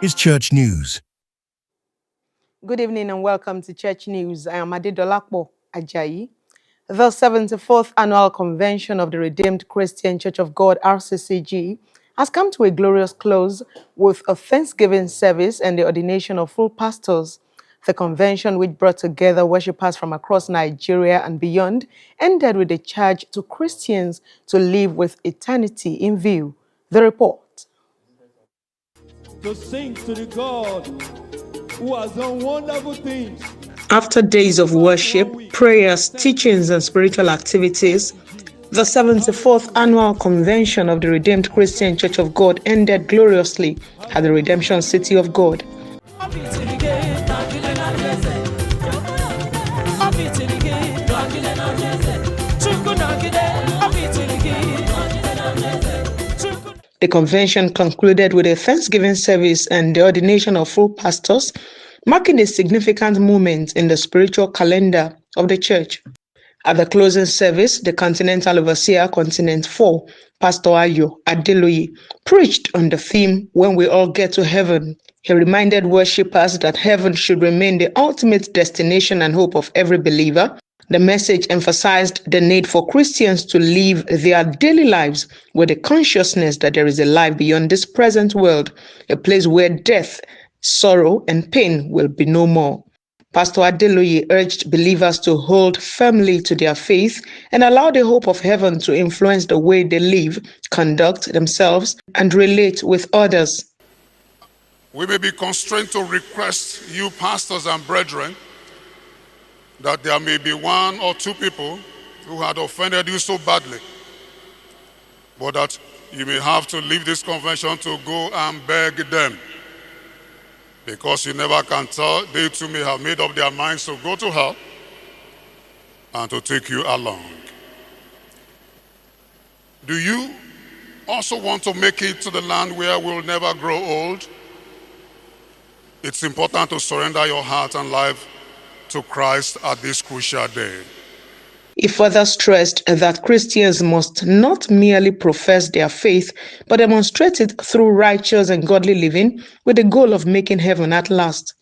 is Church News. Good evening and welcome to Church News. I am Adedolapo Ajayi. The 74th Annual Convention of the Redeemed Christian Church of God, RCCG, has come to a glorious close with a Thanksgiving service and the ordination of full pastors. The convention, which brought together worshippers from across Nigeria and beyond, ended with a charge to Christians to live with eternity in view. The report. To sing to the God who has done wonderful things. After days of worship, prayers, teachings, and spiritual activities, the 74th Annual Convention of the Redeemed Christian Church of God ended gloriously at the Redemption City of God. The convention concluded with a Thanksgiving service and the ordination of full pastors, marking a significant moment in the spiritual calendar of the church. At the closing service, the Continental Overseer, Continent 4, Pastor Ayo Adeloye, preached on the theme, "When we all get to heaven." He reminded worshippers that heaven should remain the ultimate destination and hope of every believer. The message emphasized the need for Christians to live their daily lives with the consciousness that there is a life beyond this present world, a place where death, sorrow, and pain will be no more. Pastor Adeloye urged believers to hold firmly to their faith and allow the hope of heaven to influence the way they live, conduct themselves, and relate with others. We may be constrained to request you, pastors and brethren, that there may be one or two people who had offended you so badly, but that you may have to leave this convention to go and beg them, because you never can tell. They too may have made up their minds to go to hell and to take you along. Do you also want to make it to the land where we'll never grow old? It's important to surrender your heart and life to Christ at this crucial day. He further stressed that Christians must not merely profess their faith, but demonstrate it through righteous and godly living with the goal of making heaven at last.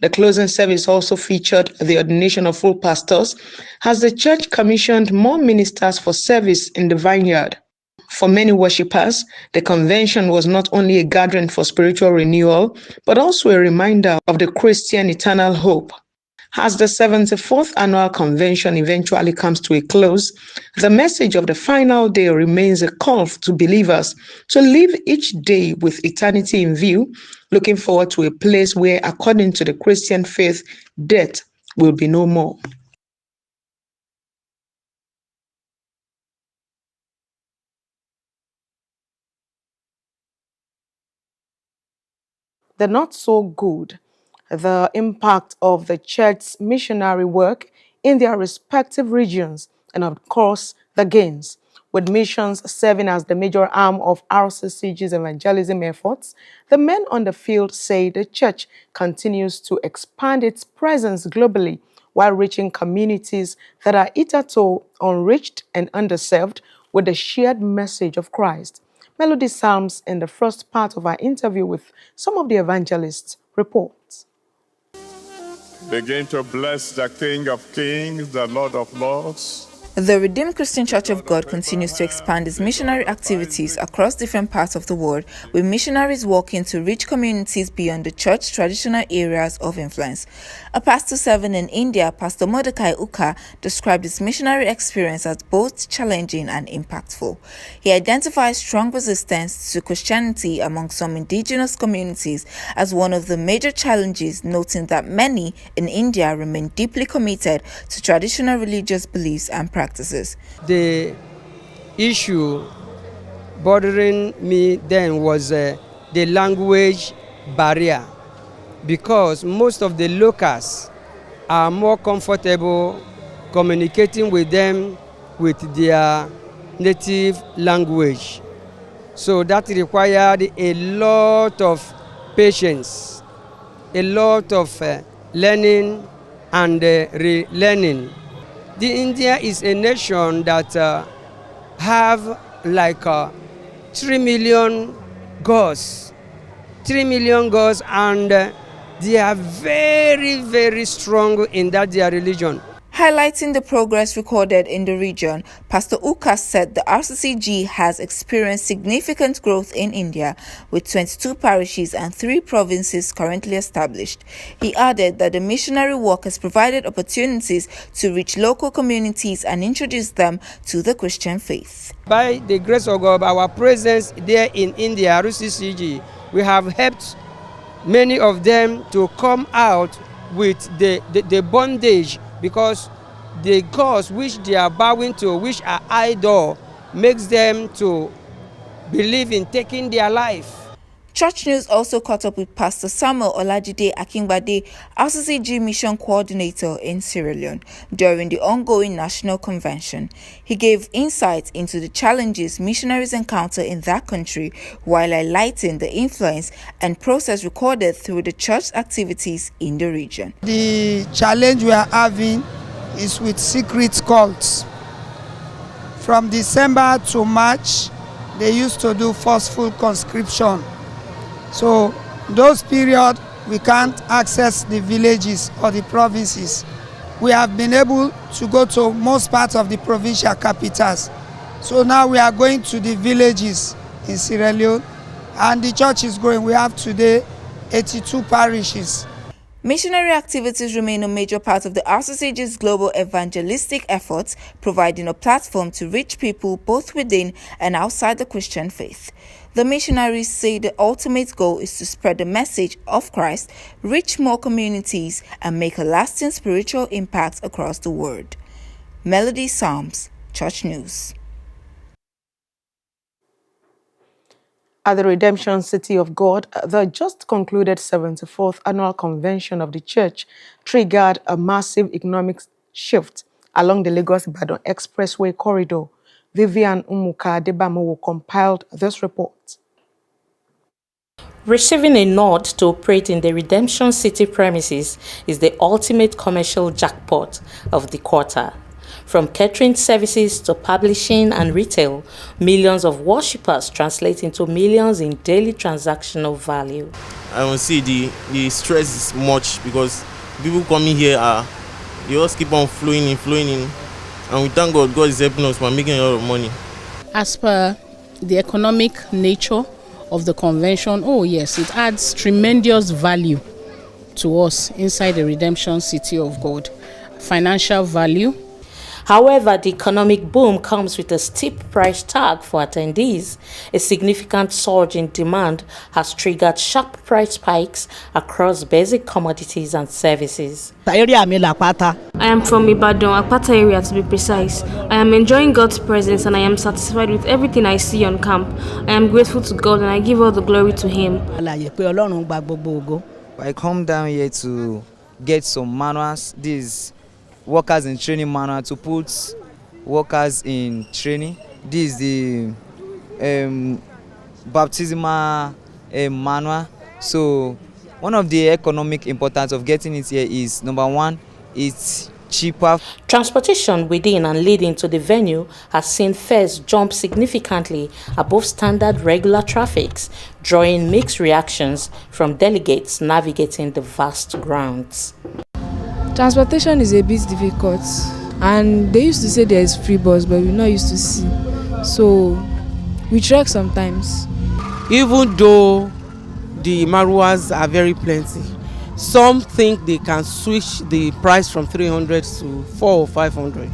The closing service also featured the ordination of full pastors, as the church commissioned more ministers for service in the vineyard. For many worshippers, the convention was not only a gathering for spiritual renewal, but also a reminder of the Christian eternal hope. As the 74th Annual Convention eventually comes to a close, the message of the final day remains a call to believers to live each day with eternity in view, looking forward to a place where, according to the Christian faith, death will be no more. The not so good. The impact of the church's missionary work in their respective regions, and of course, the gains. With missions serving as the major arm of RCCG's evangelism efforts, the men on the field say the church continues to expand its presence globally while reaching communities that are hitherto unreached and underserved with the shared message of Christ. Melody Psalms, in the first part of our interview with some of the evangelists, reports. Begin to bless the King of Kings, the Lord of Lords. The Redeemed Christian Church of God continues to expand its missionary activities across different parts of the world, with missionaries working to reach communities beyond the church's traditional areas of influence. A pastor serving in India, Pastor Mordecai Uka, described his missionary experience as both challenging and impactful. He identifies strong resistance to Christianity among some indigenous communities as one of the major challenges, noting that many in India remain deeply committed to traditional religious beliefs and practices. The issue bothering me then was the language barrier, because most of the locals are more comfortable communicating with them with their native language. So that required a lot of patience, a lot of learning and relearning. The India is a nation that have like 3 million gods 3 million gods, and they are very, very strong in that their religion. Highlighting the progress recorded in the region, Pastor Ukas said the RCCG has experienced significant growth in India, with 22 parishes and 3 provinces currently established. He added that the missionary work has provided opportunities to reach local communities and introduce them to the Christian faith. By the grace of God, our presence there in India, RCCG, we have helped many of them to come out with the bondage, because the gods which they are bowing to, which are idol, makes them to believe in taking their life. Church News also caught up with Pastor Samuel Olajide Akingbade, RCCG Mission Coordinator in Sierra Leone, during the ongoing national convention. He gave insight into the challenges missionaries encounter in that country, while highlighting the influence and process recorded through the church's activities in the region. The challenge we are having is with secret cults. From December to March, they used to do forceful conscription. So those periods, we can't access the villages or the provinces. We have been able to go to most parts of the provincial capitals. So now we are going to the villages in Sierra Leone, and the church is growing. We have today 82 parishes. Missionary activities remain a major part of the RCCG's global evangelistic efforts, providing a platform to reach people both within and outside the Christian faith. The missionaries say the ultimate goal is to spread the message of Christ, reach more communities, and make a lasting spiritual impact across the world. Melody Psalms, Church News. At the Redemption City of God, the just concluded 74th Annual Convention of the Church triggered a massive economic shift along the Lagos-Ibadan Expressway corridor. Vivian Umuka Adebamowo compiled this report. Receiving a nod to operate in the Redemption City premises is the ultimate commercial jackpot of the quarter. From catering services to publishing and retail, millions of worshippers translate into millions in daily transactional value. I don't see the stress is much, because people coming here they just keep on flowing in. And we thank God, God is helping us by making a lot of money. As per the economic nature of the convention, oh yes, it adds tremendous value to us inside the Redemption City of God. Financial value. However, the economic boom comes with a steep price tag for attendees. A significant surge in demand has triggered sharp price spikes across basic commodities and services. I am from Ibadan, Apata area to be precise. I am enjoying God's presence and I am satisfied with everything I see on camp. I am grateful to God and I give all the glory to Him. I come down here to get some manuals. These workers in training manual to put workers in training. This is the baptismal manual. So one of the economic importance of getting it here is, number one, it's cheaper. Transportation within and leading to the venue has seen fares jump significantly above standard regular traffics, drawing mixed reactions from delegates navigating the vast grounds. Transportation is a bit difficult, and they used to say there is free bus, but we're not used to see. So we trek sometimes. Even though the maruas are very plenty, some think they can switch the price from 300 to 400 or 500.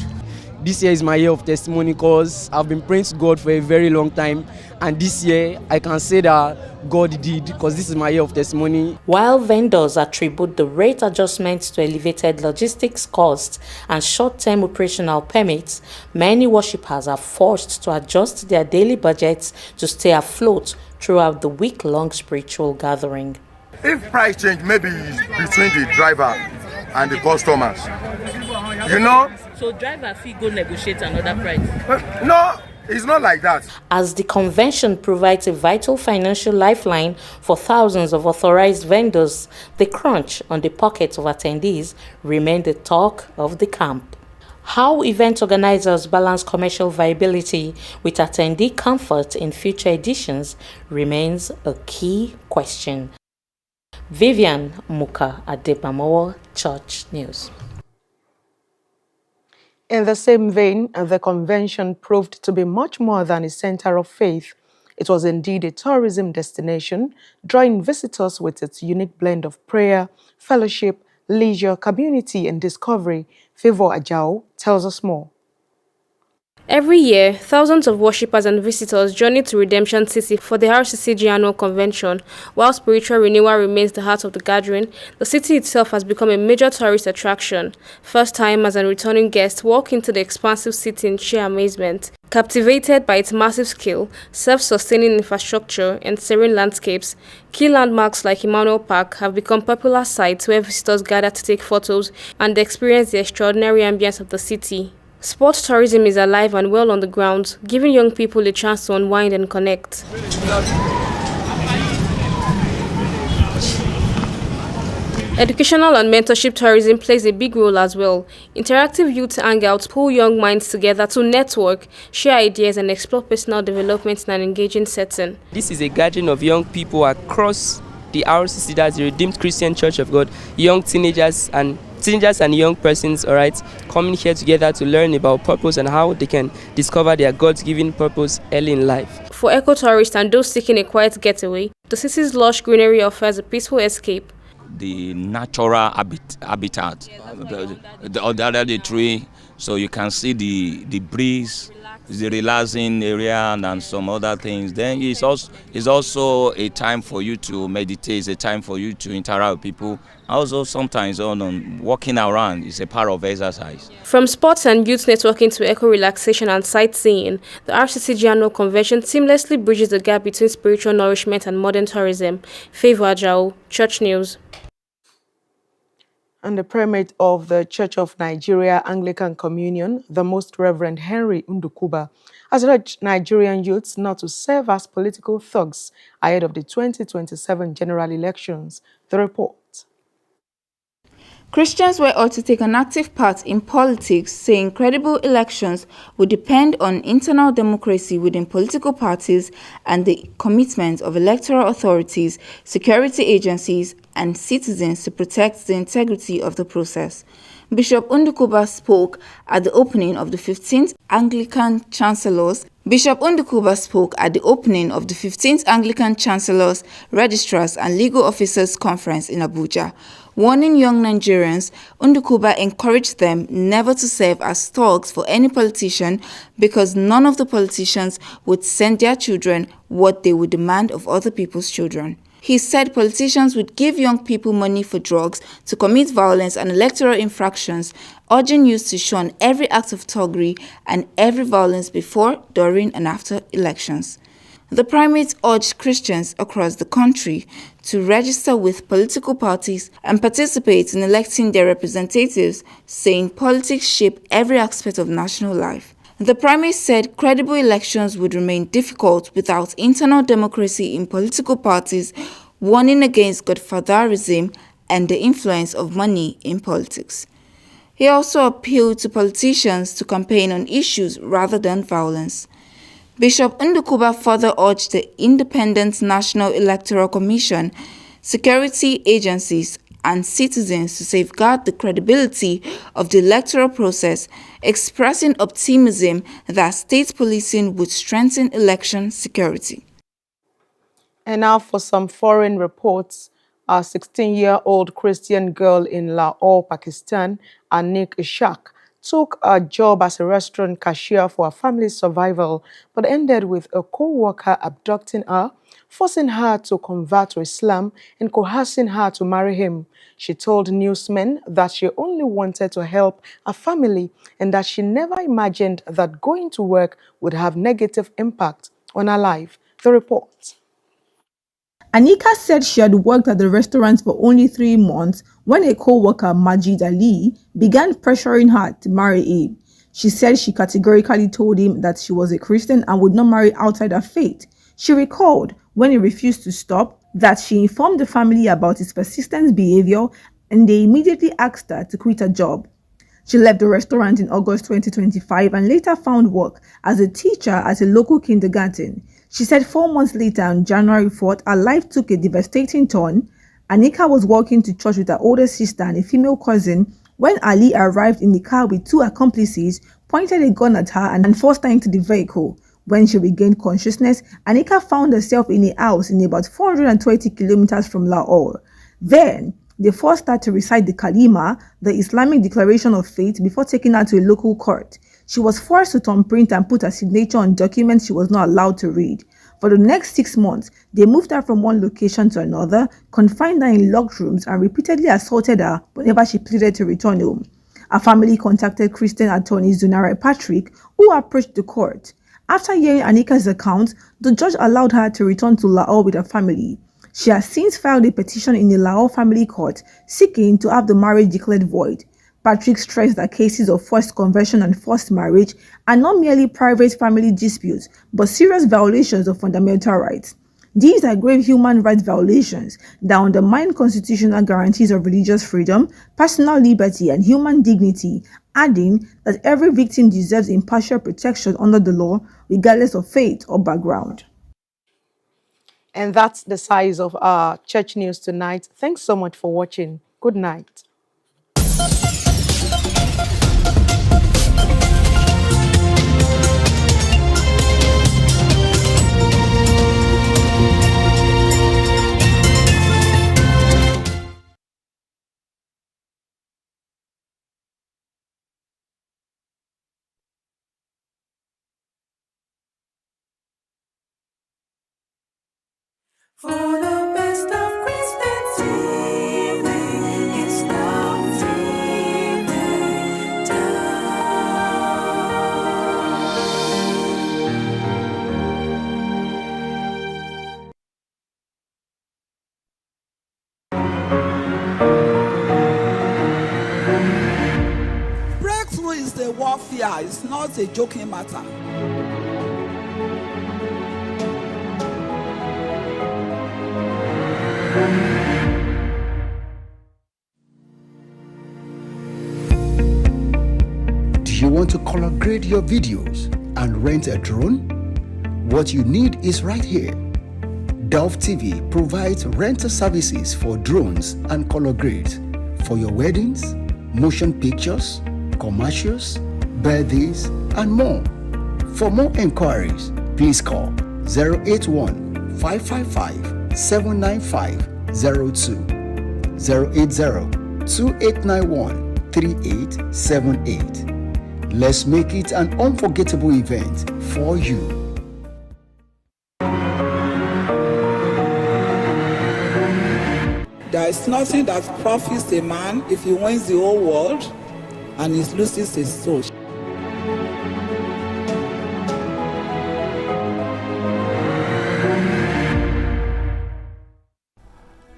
This year is my year of testimony, because I've been praying to God for a very long time, and this year I can say that God did, because this is my year of testimony. While vendors attribute the rate adjustments to elevated logistics costs and short-term operational permits, many worshippers are forced to adjust their daily budgets to stay afloat throughout the week-long spiritual gathering. If price change, maybe between the driver and the customers, you know. So driver fee go negotiate another price? No, it's not like that. As the convention provides a vital financial lifeline for thousands of authorized vendors, the crunch on the pockets of attendees remained the talk of the camp. How event organizers balance commercial viability with attendee comfort in future editions remains a key question. Vivian Muka Adebamowo, Church News. In the same vein, the convention proved to be much more than a center of faith. It was indeed a tourism destination, drawing visitors with its unique blend of prayer, fellowship, leisure, community, and discovery. Favor Ajao tells us more. Every year, thousands of worshippers and visitors journey to Redemption City for the RCCG annual convention. While spiritual renewal remains the heart of the gathering, the city itself has become a major tourist attraction. First-timers and returning guests walk into the expansive city in sheer amazement, captivated by its massive scale, self-sustaining infrastructure, and serene landscapes. Key landmarks like Emmanuel Park have become popular sites where visitors gather to take photos and experience the extraordinary ambience of the city. Sports tourism is alive and well on the ground, giving young people a chance to unwind and connect. Educational and mentorship tourism plays a big role as well. Interactive youth hangouts pull young minds together to network, share ideas, and explore personal development in an engaging setting. This is a gathering of young people across the RCC, that's the Redeemed Christian Church of God, young teenagers and young persons, all right, coming here together to learn about purpose and how they can discover their God-given purpose early in life. For eco-tourists and those seeking a quiet getaway, the city's lush greenery offers a peaceful escape. The natural habitat, under the tree, so you can see the breeze, the relaxing area, and some other things. Then it's also a time for you to meditate, a time for you to interact with people. Also, sometimes walking around is a part of exercise. From sports and youth networking to eco-relaxation and sightseeing, the RCCG annual convention seamlessly bridges the gap between spiritual nourishment and modern tourism. Favor Ajao, Church News. And the primate of the Church of Nigeria Anglican Communion, the Most Reverend Henry Ndukuba, has urged Nigerian youths not to serve as political thugs ahead of the 2027 general elections. The report. Christians were ought to take an active part in politics, saying credible elections would depend on internal democracy within political parties and the commitment of electoral authorities, security agencies, and citizens to protect the integrity of the process. Bishop Ndukuba spoke at the opening of the 15th Anglican Chancellors. Registrars, and Legal Officers Conference in Abuja. Warning young Nigerians, Ndukuba encouraged them never to serve as thugs for any politician because none of the politicians would send their children what they would demand of other people's children. He said politicians would give young people money for drugs, to commit violence and electoral infractions, urging youth to shun every act of thuggery and every violence before, during, and after elections. The primate urged Christians across the country to register with political parties and participate in electing their representatives, saying politics shape every aspect of national life. The primate said credible elections would remain difficult without internal democracy in political parties, warning against godfatherism and the influence of money in politics. He also appealed to politicians to campaign on issues rather than violence. Bishop Ndukuba further urged the Independent National Electoral Commission, security agencies, and citizens to safeguard the credibility of the electoral process, expressing optimism that state policing would strengthen election security. And now for some foreign reports. A 16-year-old Christian girl in Lahore, Pakistan, Anik Ishaq, took a job as a restaurant cashier for her family's survival, but ended with a co-worker abducting her, forcing her to convert to Islam and coercing her to marry him. She told newsmen that she only wanted to help her family and that she never imagined that going to work would have negative impact on her life. The report. Anika said she had worked at the restaurant for only 3 months when a co-worker, Majid Ali, began pressuring her to marry him. She said she categorically told him that she was a Christian and would not marry outside her faith. She recalled, when he refused to stop, that she informed the family about his persistent behavior and they immediately asked her to quit her job. She left the restaurant in August 2025 and later found work as a teacher at a local kindergarten. She said 4 months later, on January 4th, her life took a devastating turn. Anika was walking to church with her older sister and a female cousin when Ali arrived in the car with 2 accomplices, pointed a gun at her and forced her into the vehicle. When she regained consciousness, Anika found herself in a house in about 420 kilometers from Lahore. Then, they forced her to recite the Kalima, the Islamic declaration of faith, before taking her to a local court. She was forced to thumbprint and put her signature on documents she was not allowed to read. For the next 6 months, they moved her from one location to another, confined her in locked rooms, and repeatedly assaulted her whenever she pleaded to return home. Her family contacted Christian attorney Zunara Patrick, who approached the court. After hearing Anika's account, the judge allowed her to return to Lahore with her family. She has since filed a petition in the Lahore Family Court seeking to have the marriage declared void. Patrick stressed that cases of forced conversion and forced marriage are not merely private family disputes, but serious violations of fundamental rights. These are grave human rights violations that undermine constitutional guarantees of religious freedom, personal liberty, and human dignity, adding that every victim deserves impartial protection under the law, regardless of faith or background. And that's the size of our church news tonight. Thanks so much for watching. Good night. For the best of Christian TV, it's DOVETV time. Breakthrough is a warfare, it's not a joking matter. Do you want to color grade your videos and rent a drone? What you need is right here. DOVETV provides rental services for drones and color grades for your weddings, motion pictures, commercials, birthdays, and more. For more inquiries, please call 081 555 79502, 080 2891 3878. Let's make it an unforgettable event for you. There is nothing that profits a man if he wins the whole world and he loses his soul.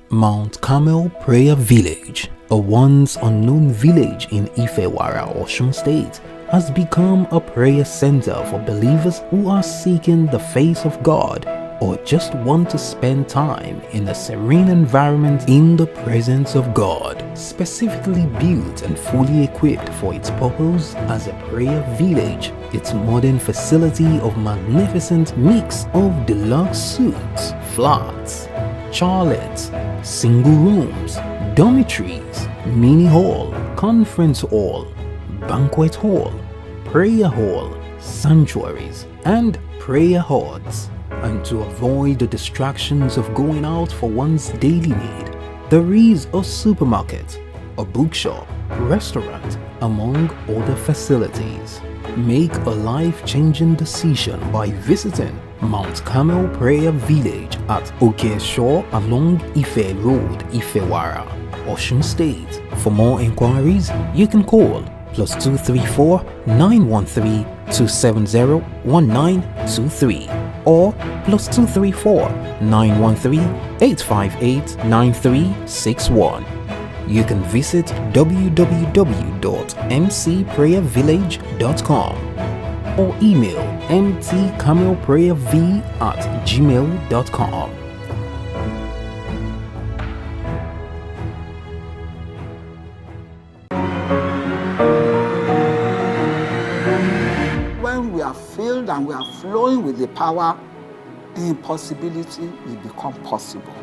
Mount Carmel Prayer Village, a once unknown village in Ifewara, Osun State, has become a prayer center for believers who are seeking the face of God or just want to spend time in a serene environment in the presence of God. Specifically built and fully equipped for its purpose as a prayer village, its modern facility of magnificent mix of deluxe suites, flats, chalets, single rooms, dormitories, mini hall, conference hall, banquet hall, prayer hall, sanctuaries, and prayer halls. And to avoid the distractions of going out for one's daily need, there is a supermarket, a bookshop, restaurant, among other facilities. Make a life-changing decision by visiting Mount Carmel Prayer Village at Okeshaw along Ife Road, Ifewara, Osun State. For more inquiries, you can call +234 913 270 1923 or +234 913 858 9361. You can visit www.mcprayervillage.com or email mtcamelprayerv@gmail.com. are filled and we are flowing with the power, impossibility will become possible.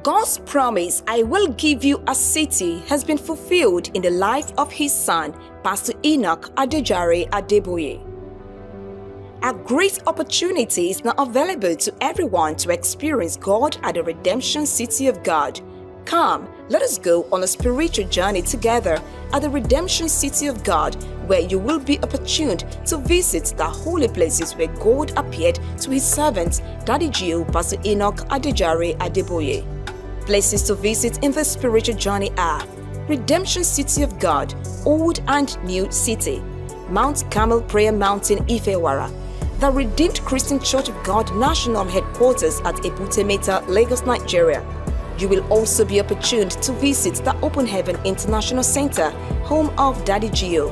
God's promise, I will give you a city, has been fulfilled in the life of his son, Pastor Enoch Adejare Adeboye. A great opportunity is now available to everyone to experience God at the Redemption City of God. Come, let us go on a spiritual journey together at the Redemption City of God, where you will be opportuned to visit the holy places where God appeared to his servant, Daddy Gio, Pastor Enoch Adejare Adeboye. Places to visit in the spiritual journey are Redemption City of God, Old and New City, Mount Carmel Prayer Mountain Ifewara, the Redeemed Christian Church of God National Headquarters at Ebute Metta, Lagos, Nigeria. You will also be opportuned to visit the Open Heaven International Center, home of Daddy Gio,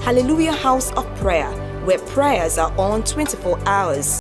Hallelujah House of Prayer, where prayers are on 24 hours.